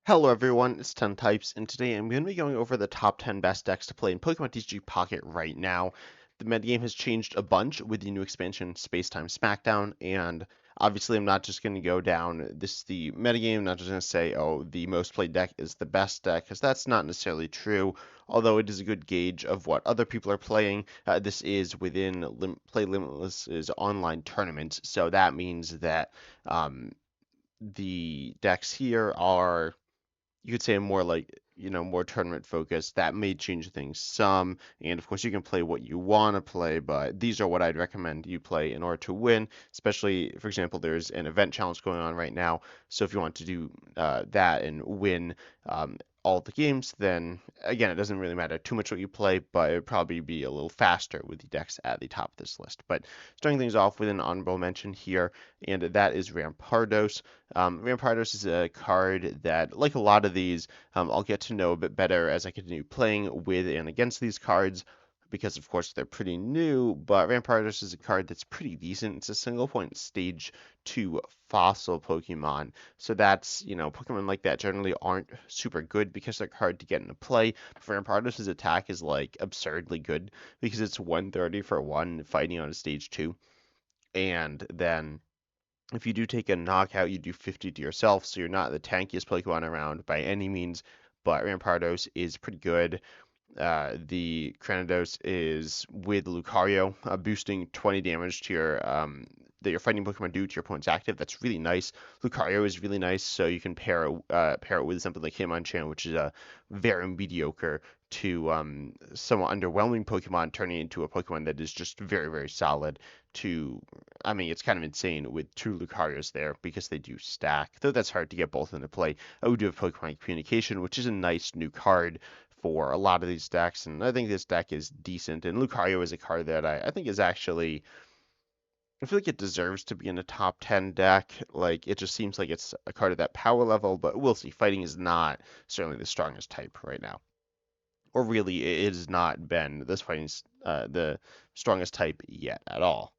Hello everyone, it's 10 Types, and today I'm going to be going over the top 10 best decks to play in Pokemon TCG Pocket right now. The metagame has changed a bunch with the new expansion Space Time Smackdown, and obviously I'm not just going to go down the metagame, I'm not just going to say, oh, the most played deck is the best deck, because that's not necessarily true, although it is a good gauge of what other people are playing. This is within Play Limitless's online tournament, so that means that the decks here are, you could say, more like, more tournament focused. That may change things some, and of course you can play what you want to play, but these are what I'd recommend you play in order to win. Especially, for example, there's an event challenge going on right now, so if you want to do that and win all the games, then again, it doesn't really matter too much what you play, but it would probably be a little faster with the decks at the top of this list. But starting things off with an honorable mention here, and that is Rampardos. Rampardos is a card that, like a lot of these, I'll get to know a bit better as I continue playing with and against these cards, because of course they're pretty new, but Rampardos is a card that's pretty decent. It's a single point stage 2 fossil Pokemon. So that's, Pokemon like that generally aren't super good because they're hard to get into play. Rampardos' attack is like absurdly good because it's 130 for 1 fighting on a stage 2. And then if you do take a knockout, you do 50 to yourself, so you're not the tankiest Pokemon around by any means, but Rampardos is pretty good. The Gyarados is with Lucario, boosting 20 damage to that your fighting Pokemon do to your opponent's active. That's really nice. Lucario is really nice, so you can pair it with something like Hitmonchan, which is a very mediocre to somewhat underwhelming Pokemon, turning into a Pokemon that is just very, very solid. I mean, it's kind of insane with two Lucarios there because they do stack, though that's hard to get both into play. I would do have Pokemon Communication, which is a nice new card for a lot of these decks, and I think this deck is decent. And Lucario is a card that I think is actually, I feel like it deserves to be in the top 10 deck. Like, it just seems like it's a card at that power level, but we'll see. Fighting is not certainly the strongest type right now. Or really, it has not been this fighting's the strongest type yet at all.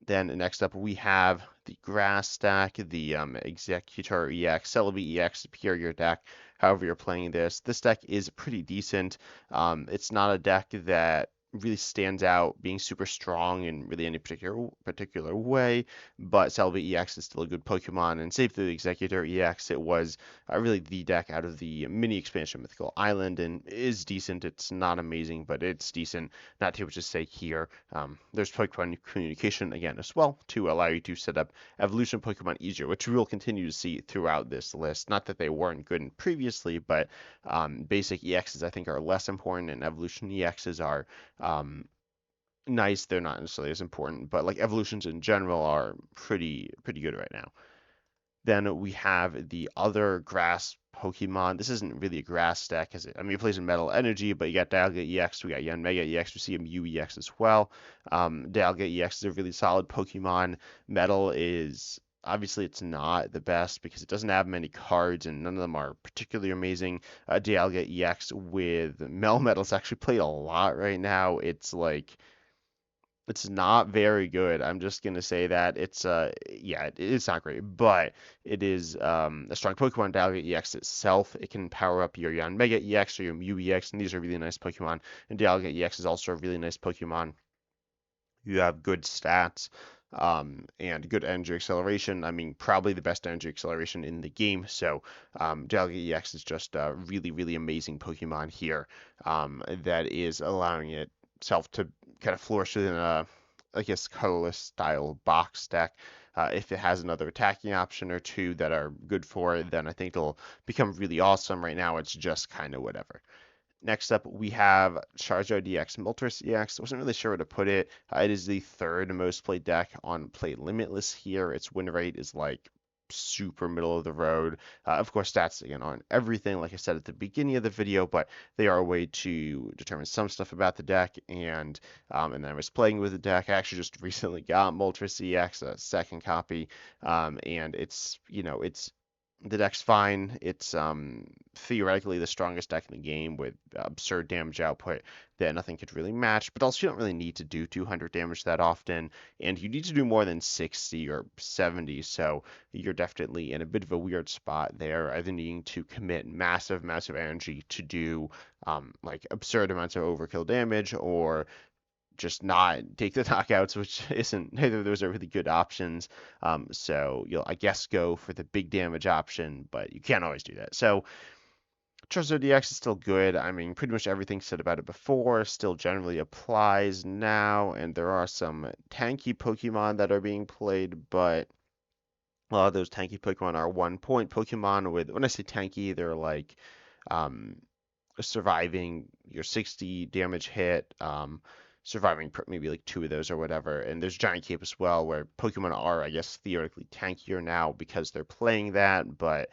Then next up, we have the Grass deck, the Executor EX, Celebi EX, Superior deck. However you're playing this, this deck is pretty decent. It's not a deck that really stands out being super strong in really any particular way, but Celebi EX is still a good Pokemon, and save for the Executor EX, it was really the deck out of the mini expansion Mythical Island, and is decent. It's not amazing, but it's decent. Not too much to say here. There's Pokemon Communication again as well to allow you to set up evolution Pokemon easier, which we will continue to see throughout this list. Not that they weren't good previously, but basic EXs I think are less important, and evolution EXs are nice. They're not necessarily as important, but like evolutions in general are pretty good right now. Then we have the other grass Pokemon. This isn't really a grass deck, I mean, it plays in Metal Energy, but you got Dialga EX, we got Yanmega EX, we see a Mew EX as well. Dialga EX is a really solid Pokemon. Metal is, obviously, it's not the best because it doesn't have many cards and none of them are particularly amazing. Dialga EX with Melmetal is actually played a lot right now. It's not very good. I'm just gonna say that it's not great, but it is a strong Pokemon. Dialga EX itself, it can power up your Yanmega EX or your Mew EX, and these are really nice Pokemon. And Dialga EX is also a really nice Pokemon. You have good stats, and good energy acceleration. I mean, probably the best energy acceleration in the game. So, Dialga EX is just a really, really amazing Pokemon here, that is allowing itself to kind of flourish within a, I guess, colorless style box deck. If it has another attacking option or two that are good for it, then I think it'll become really awesome. Right now, it's just kind of whatever. Next up, we have Charizard EX, Moltres EX. I wasn't really sure where to put it. It is the third most played deck on Play Limitless here. Its win rate is like super middle of the road. Of course, stats again on everything, like I said at the beginning of the video, but they are a way to determine some stuff about the deck. And then I was playing with the deck. I actually just recently got Moltres EX, a second copy, and it's The deck's fine. It's theoretically the strongest deck in the game with absurd damage output that nothing could really match, but also you don't really need to do 200 damage that often, and you need to do more than 60 or 70, so you're definitely in a bit of a weird spot there, either needing to commit massive, massive energy to do like absurd amounts of overkill damage, or just not take the knockouts, which isn't, neither of those are really good options. So you'll, I guess, go for the big damage option, but you can't always do that. So Charizard EX is still good. I mean, pretty much everything said about it before still generally applies now, and there are some tanky Pokemon that are being played, but a lot of those tanky Pokemon are 1 point Pokemon with, when I say tanky, they're like um, surviving your 60 damage hit, surviving maybe like two of those or whatever. And there's Giant Cape as well, where Pokemon are, I guess, theoretically tankier now because they're playing that, but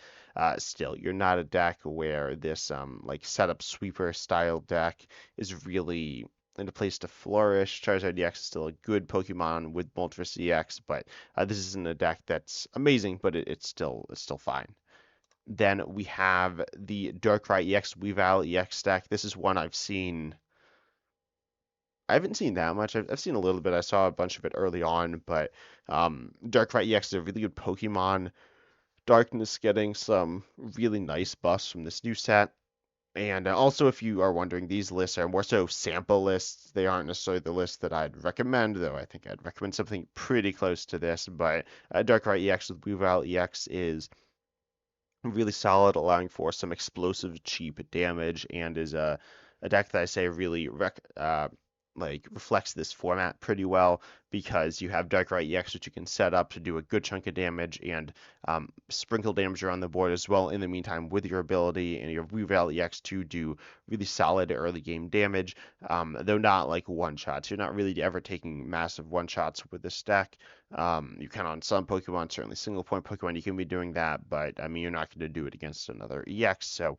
still, you're not a deck where this like setup sweeper style deck is really in a place to flourish. Charizard EX is still a good Pokemon with Moltres EX, but this isn't a deck that's amazing, but it's still fine. Then we have the Darkrai EX Weavile EX deck. This is one I've seen. I haven't seen that much. I've seen a little bit. I saw a bunch of it early on, but Darkrai EX is a really good Pokemon. Darkness getting some really nice buffs from this new set. And also, if you are wondering, these lists are more so sample lists. They aren't necessarily the list that I'd recommend, though I think I'd recommend something pretty close to this. But Darkrai EX with Weavile EX is really solid, allowing for some explosive, cheap damage, and is a deck that I say really like reflects this format pretty well because you have Darkrai EX, which you can set up to do a good chunk of damage and sprinkle damage around the board as well in the meantime with your ability, and you have Weavile EX to do really solid early game damage, though not like one shots. You're not really ever taking massive one shots with this deck. You can on some Pokemon, certainly single point Pokemon, you can be doing that, but I mean, you're not going to do it against another EX. So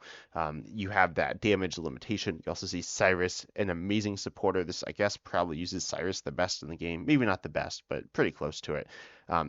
you have that damage limitation. You also see Cyrus, an amazing supporter. This, I guess, probably uses Cyrus the best in the game. Maybe not the best, but pretty close to it.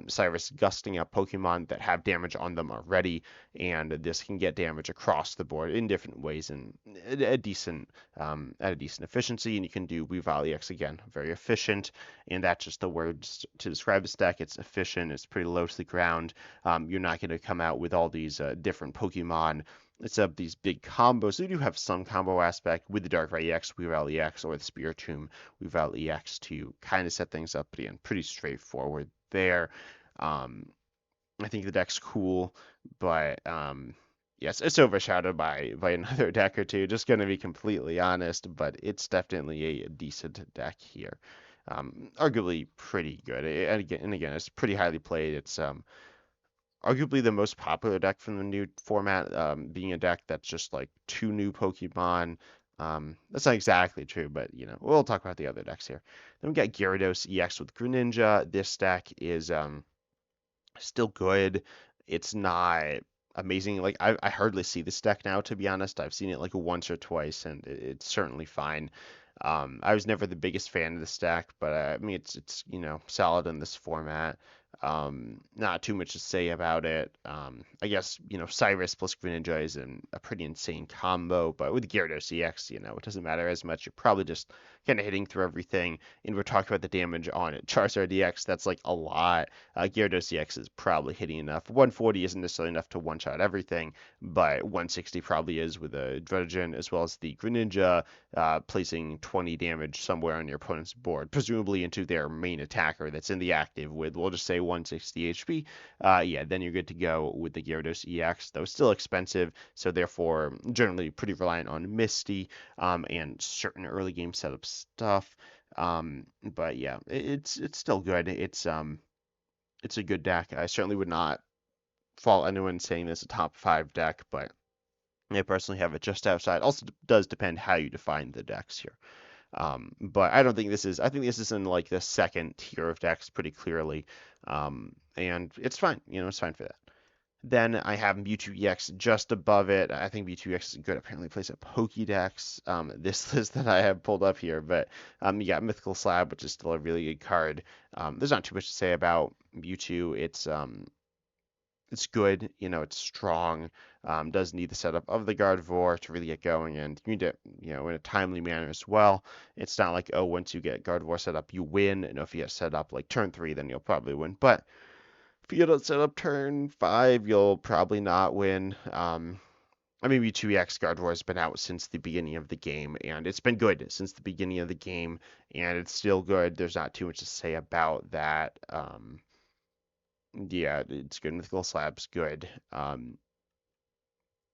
Cyrus gusting up Pokemon that have damage on them already, and this can get damage across the board in different ways and at a decent efficiency. And you can do Weavile EX again, very efficient, and that's just the words to describe this deck. It's efficient. It's pretty low to the ground. You're not going to come out with all these different Pokemon. It's up these big combos. So you do have some combo aspect with the Darkrai EX, Weavile EX, or the Spiritomb Weavile EX to kind of set things up, but again, pretty straightforward there. Um, I think the deck's cool, but yes, it's overshadowed by another deck or two. Just going to be completely honest, but it's definitely a decent deck here. Arguably pretty good, and again, it's pretty highly played. It's arguably the most popular deck from the new format, being a deck that's just like two new Pokemon. That's not exactly true, but we'll talk about the other decks here. Then we got Gyarados EX with Greninja. This deck is still good. It's not amazing. Like I hardly see this deck now, to be honest. I've seen it like once or twice, and it's certainly fine. I was never the biggest fan of this deck, but I mean it's solid in this format. Not too much to say about it. I guess Cyrus plus Greninja is a pretty insane combo, but with Gyarados EX, it doesn't matter as much. You're probably just kind of hitting through everything, and we're talking about the damage on it. Charizard EX, that's like a lot. Gyarados EX is probably hitting enough. 140 isn't necessarily enough to one-shot everything, but 160 probably is with a Druddigon as well as the Greninja, placing 20 damage somewhere on your opponent's board, presumably into their main attacker that's in the active with, we'll just say 160 HP. Yeah, then you're good to go with the Gyarados EX, though still expensive, so therefore generally pretty reliant on Misty and certain early game setup stuff. But yeah, it's still good. It's a good deck. I certainly would not fault anyone saying this a top 5 deck, but I personally have it just outside. Also does depend how you define the decks here. But I don't think this is. I think this is in like the second tier of decks pretty clearly, and it's fine. It's fine for that. Then I have Mewtwo EX just above it. I think Mewtwo EX is good. Apparently plays a Pokédex. This list that I have pulled up here, but you got Mythical Slab, which is still a really good card. There's not too much to say about Mewtwo. It's it's good, it's strong. Does need the setup of the Gardevoir to really get going, and you need it, in a timely manner as well. It's not like, oh, once you get Gardevoir set up, you win, and if you get set up like turn 3, then you'll probably win. But if you get it set up turn 5, you'll probably not win. I mean, Mewtwo EX Gardevoir has been out since the beginning of the game, and it's been good since the beginning of the game, and it's still good. There's not too much to say about that. Yeah, it's good. Mythical Slab's good.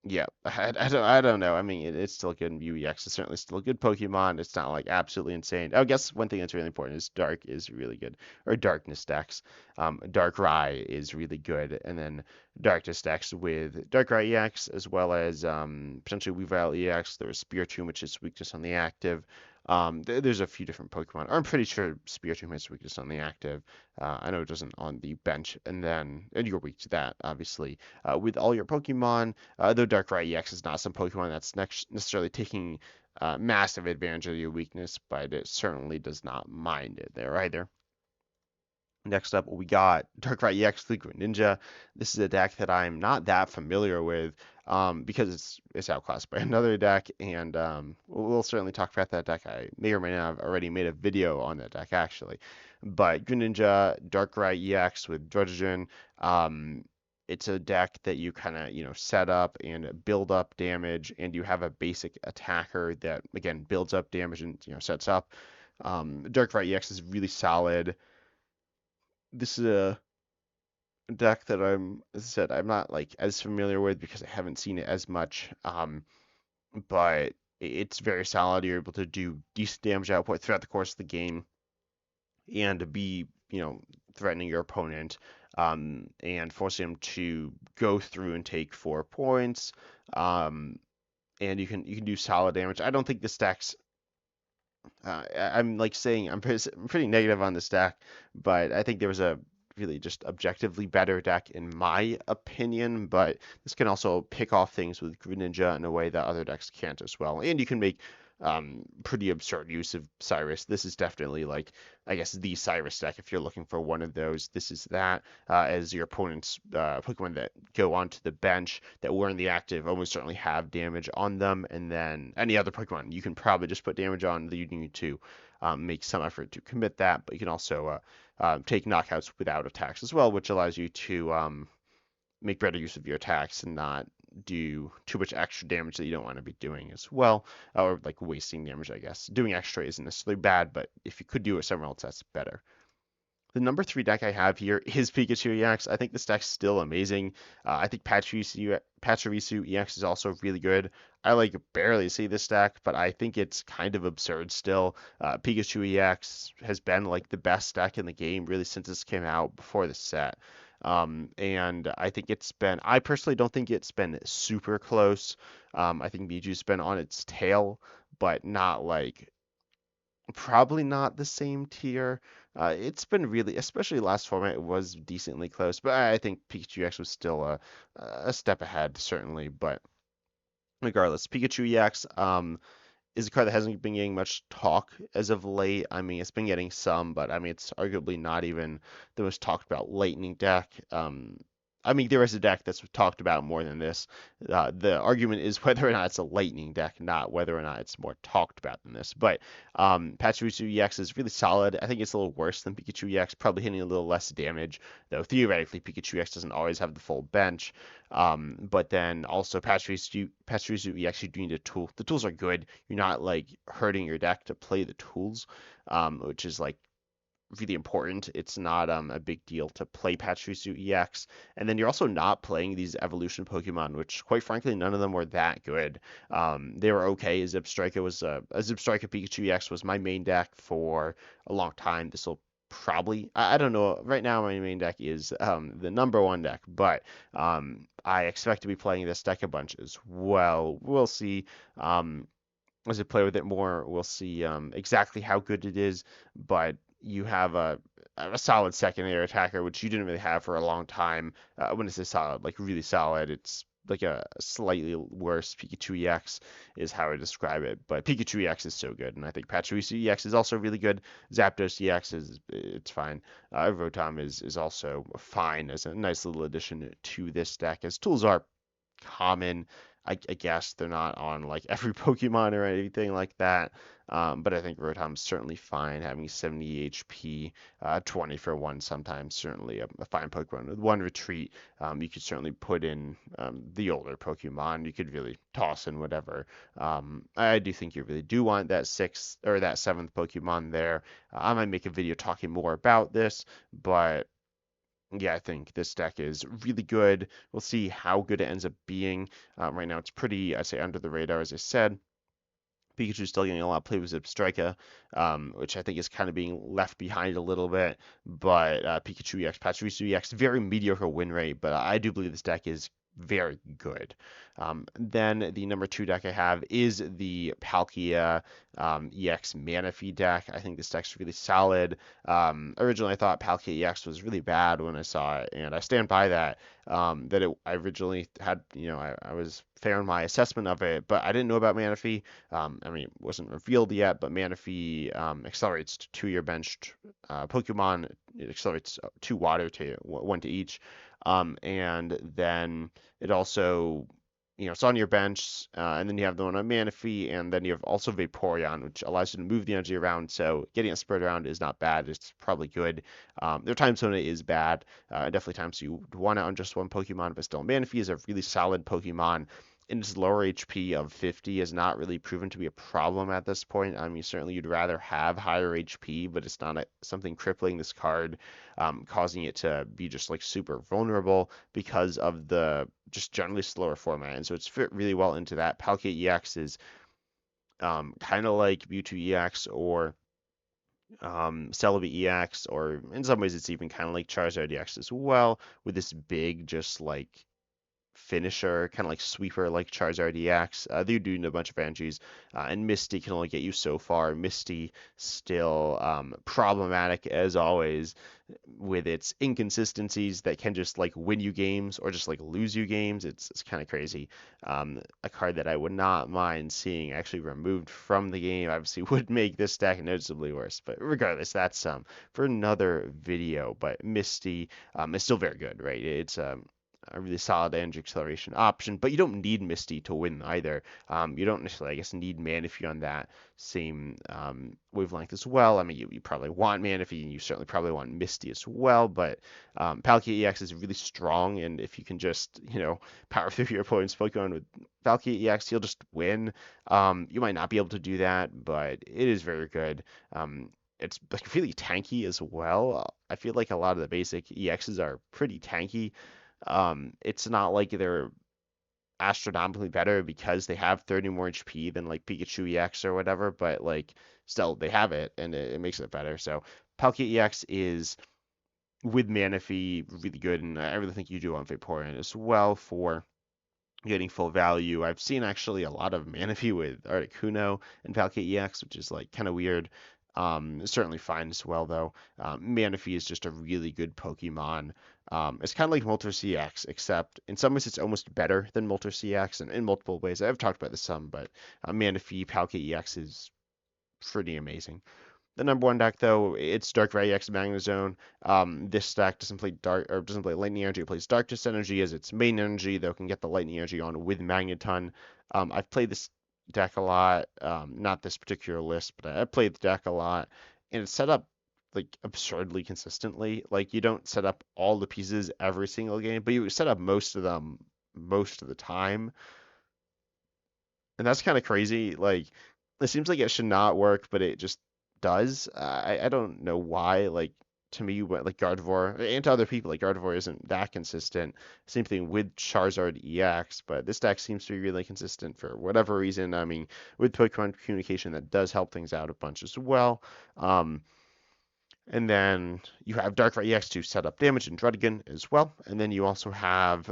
Yeah, I don't know. I mean, it's still good. Mew EX is certainly still a good Pokemon. It's not like absolutely insane. I guess one thing that's really important is Dark is really good, or Darkness decks. Darkrai is really good, and then Darkness decks with Darkrai EX as well as potentially Weavile EX. There's Spiritomb, which is weakness on the active. There's a few different Pokemon. I'm pretty sure Spiritomb has weakness on the active. I know it doesn't on the bench, and you're weak to that, obviously. With all your Pokemon. Though Darkrai EX is not some Pokemon that's necessarily taking massive advantage of your weakness, but it certainly does not mind it there either. Next up, we got Darkrai EX and Greninja. This is a deck that I'm not that familiar with because it's outclassed by another deck, and we'll certainly talk about that deck. I may or may not have already made a video on that deck actually. But Greninja, Darkrai EX with Drogogen, it's a deck that you kind of set up and build up damage, and you have a basic attacker that again builds up damage and sets up. Darkrai EX is really solid. This is a deck that as I said, I'm not like as familiar with because I haven't seen it as much. But it's very solid. You're able to do decent damage output throughout the course of the game and be, threatening your opponent, and forcing him to go through and take 4 points. And you can do solid damage. I don't think this deck's I'm like saying I'm pretty negative on this deck, but I think there was a really just objectively better deck in my opinion. But this can also pick off things with Greninja in a way that other decks can't as well. And you can make pretty absurd use of Cyrus. This is definitely like, I guess, the Cyrus deck if you're looking for one of those. This is that, as your opponent's Pokemon that go onto the bench that were in the active almost certainly have damage on them, and then any other Pokemon you can probably just put damage on that you need to make some effort to commit that, but you can also take knockouts without attacks as well, which allows you to make better use of your attacks and not do too much extra damage that you don't want to be doing as well, or like wasting damage, I guess. Doing extra isn't necessarily bad, but if you could do it somewhere else, that's better. The number 3 deck I have here is Pikachu EX. I think this deck's still amazing. I think Pachirisu EX is also really good. I like barely see this deck, but I think it's kind of absurd still. Pikachu EX has been like the best deck in the game really since this came out before the set. And I personally don't think it's been super close. I think Miju's been on its tail, but not like probably not the same tier. It's been really, especially last format, it was decently close, but I think Pikachu EX was still a step ahead, certainly. But regardless, Pikachu EX is a card that hasn't been getting much talk as of late. I mean, it's been getting some, but I mean, it's arguably not even the most talked about lightning deck. I mean, there is a deck that's talked about more than this. The argument is whether or not it's a lightning deck, not whether or not it's more talked about than this. But Pachirisu EX is really solid. I think it's a little worse than Pikachu EX, probably hitting a little less damage, though theoretically Pikachu EX doesn't always have the full bench. But then also Pachirisu EX, you do need a tool. The tools are good. You're not like hurting your deck to play the tools, which is like really important. It's not a big deal to play Pachirisu EX, and then you're also not playing these evolution Pokemon, which quite frankly none of them were that good. They were okay. Zipstrika Pikachu EX was my main deck for a long time. This will probably I don't know. Right now my main deck is the number 1 deck, but I expect to be playing this deck a bunch as well. We'll see. As I play with it more, we'll see exactly how good it is, but you have a solid secondary attacker, which you didn't really have for a long time. When I say solid, like really solid, it's like a slightly worse Pikachu EX is how I describe it. But Pikachu EX is so good, and I think Pachirisu EX is also really good. Zapdos EX is it's fine. Rotom is also fine as a nice little addition to this deck. As tools are common. I guess they're not on like every Pokemon or anything like that. But I think Rotom's certainly fine, having 70 HP, 20 for one sometimes, certainly a fine Pokemon. With one retreat, you could certainly put in the older Pokemon. You could really toss in whatever. I do think you really do want that sixth or that seventh Pokemon there. I might make a video talking more about this, but yeah, I think this deck is really good. We'll see how good it ends up being. Right now, it's pretty, I say, under the radar, as I said. Pikachu's still getting a lot of play with Zebstrika, which I think is kind of being left behind a little bit. But Pikachu EX, Pachirisu EX, very mediocre win rate, but I do believe this deck is very good. Then the number 2 deck I have is the Palkia EX Manaphy deck. I think this deck's really solid. Originally, I thought Palkia EX was really bad when I saw it, and I stand by that. I originally had, I was fair in my assessment of it, but I didn't know about Manaphy. I mean, it wasn't revealed yet, but Manaphy accelerates to your benched Pokemon. It accelerates 2 water to 1 to each. And then it also, it's on your bench, and then you have the one on Manaphy, and then you have also Vaporeon, which allows you to move the energy around. So getting it spread around is not bad. It's probably good. There are times when it is bad. Definitely times you want it on just one Pokemon, but still, Manaphy is a really solid Pokemon. And its lower HP of 50 is not really proven to be a problem at this point. I mean, certainly you'd rather have higher HP, but it's not something crippling this card, causing it to be just like super vulnerable because of the just generally slower format. And so it's fit really well into that. Palkia EX is kind of like Mewtwo EX or Celebi EX, or in some ways it's even kind of like Charizard EX as well, with this big, just like finisher, kind of like sweeper, like Charizard EX. They do a bunch of energies, and Misty can only get you so far. Misty still problematic as always with its inconsistencies that can just like win you games or just like lose you games. It's kind of crazy. A card that I would not mind seeing actually removed from the game obviously would make this deck noticeably worse. But regardless, that's for another video. But Misty is still very good, right? It's a really solid energy acceleration option, but you don't need Misty to win either. You don't necessarily, I guess, need Manaphy on that same wavelength as well. I mean, you probably want Manaphy, and you certainly probably want Misty as well, but Palkia EX is really strong, and if you can just, power through your opponent's Pokemon with Palkia EX, you'll just win. You might not be able to do that, but it is very good. It's like really tanky as well. I feel like a lot of the basic EXs are pretty tanky. It's not like they're astronomically better because they have 30 more HP than like Pikachu EX or whatever, but like still they have it and it makes it better. So Palkia EX is with Manaphy really good, and I really think you do on Vaporeon as well for getting full value. I've seen actually a lot of Manaphy with Articuno and Palkia EX, which is like kind of weird. Certainly fine as well though. Manaphy is just a really good Pokemon. It's kind of like Moltres CX, except in some ways it's almost better than Moltres CX, and in multiple ways. I've talked about this some, but Manaphy Palkia EX is pretty amazing. The number 1 deck, though, it's Darkrai EX Magnezone. This deck doesn't play Lightning Energy. It plays Darkness Energy as its main energy, though it can get the Lightning Energy on with Magneton. I've played this deck a lot. Not this particular list, but I played the deck a lot, and it's set up like absurdly consistently. Like you don't set up all the pieces every single game, but you set up most of them most of the time, and that's kind of crazy. Like it seems like it should not work, but it just does. I don't know why. Like to me, like Gardevoir and to other people, like Gardevoir isn't that consistent. Same thing with Charizard EX, but this deck seems to be really consistent for whatever reason. I mean, with Pokemon communication, that does help things out a bunch as well. And then you have Darkrai EX to set up damage and Druddigon as well. And then you also have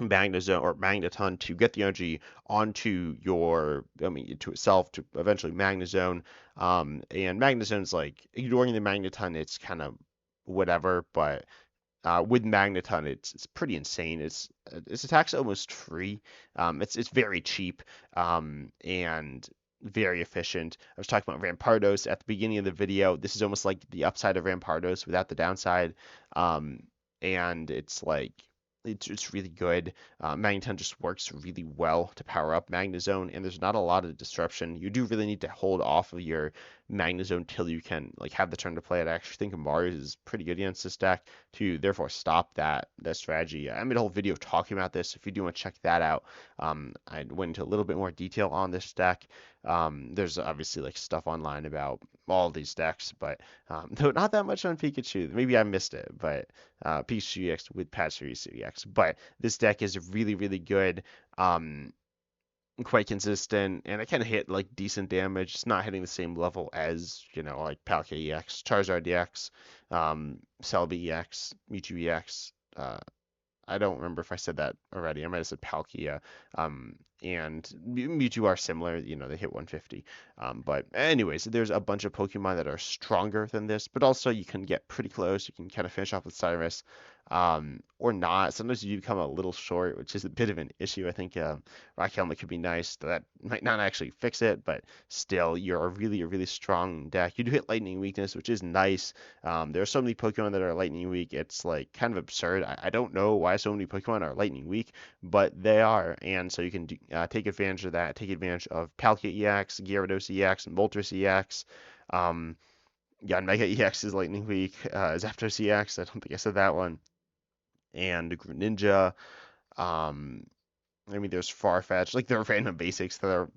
Magnezone or Magneton to get the energy onto to itself to eventually Magnezone. And Magnezone's like ignoring the Magneton, it's kind of whatever, but With Magneton, it's pretty insane. Its attack's almost free. It's very cheap, and very efficient. I was talking about Rampardos at the beginning of the video. This is almost like the upside of Rampardos without the downside. Um, and it's like it's really good. Magneton just works really well to power up Magnezone, and there's not a lot of disruption. You do really need to hold off of your Magnezone till you can like have the turn to play it. I actually think Mars is pretty good against this deck to therefore stop that strategy. I made a whole video talking about this. If you do want to check that out, I went into a little bit more detail on this deck. There's obviously like stuff online about all these decks, but though not that much on Pikachu. Maybe I missed it, but Pikachu EX with Charizard EX. But this deck is really, really good. Um, Quite consistent, and it can hit like decent damage. It's not hitting the same level as, like Palkia EX, Charizard EX, Celebi EX, Mewtwo EX. I don't remember if I said that already. I might have said Palkia. And Mewtwo are similar. They hit 150. But anyways, there's a bunch of Pokemon that are stronger than this, but also you can get pretty close. You can kind of finish off with Cyrus, or not. Sometimes you become a little short, which is a bit of an issue. I think Rock Helmet could be nice. That might not actually fix it, but still, you're a really strong deck. You do hit Lightning Weakness, which is nice. There are so many Pokemon that are Lightning Weak. It's like kind of absurd. I don't know why so many Pokemon are Lightning Weak, but they are, and so you can take advantage of that. Take advantage of Palkia EX, Gyarados EX, and Moltres EX. Yeah, Mega EX is Lightning Weak. Zapdos EX, I don't think I said that one. And Greninja. Um, I mean, there's Farfetch. Like there are random basics that are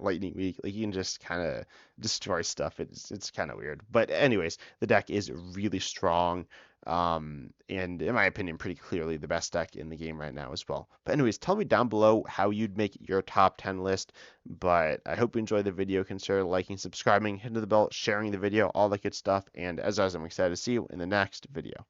Lightning Weak. Like you can just kind of destroy stuff. It's kind of weird. But anyways, the deck is really strong. And in my opinion, pretty clearly the best deck in the game right now as well. But anyways, tell me down below how you'd make your top 10 list. But I hope you enjoyed the video. Consider liking, subscribing, hitting the bell, sharing the video, all that good stuff. And as always, I'm excited to see you in the next video.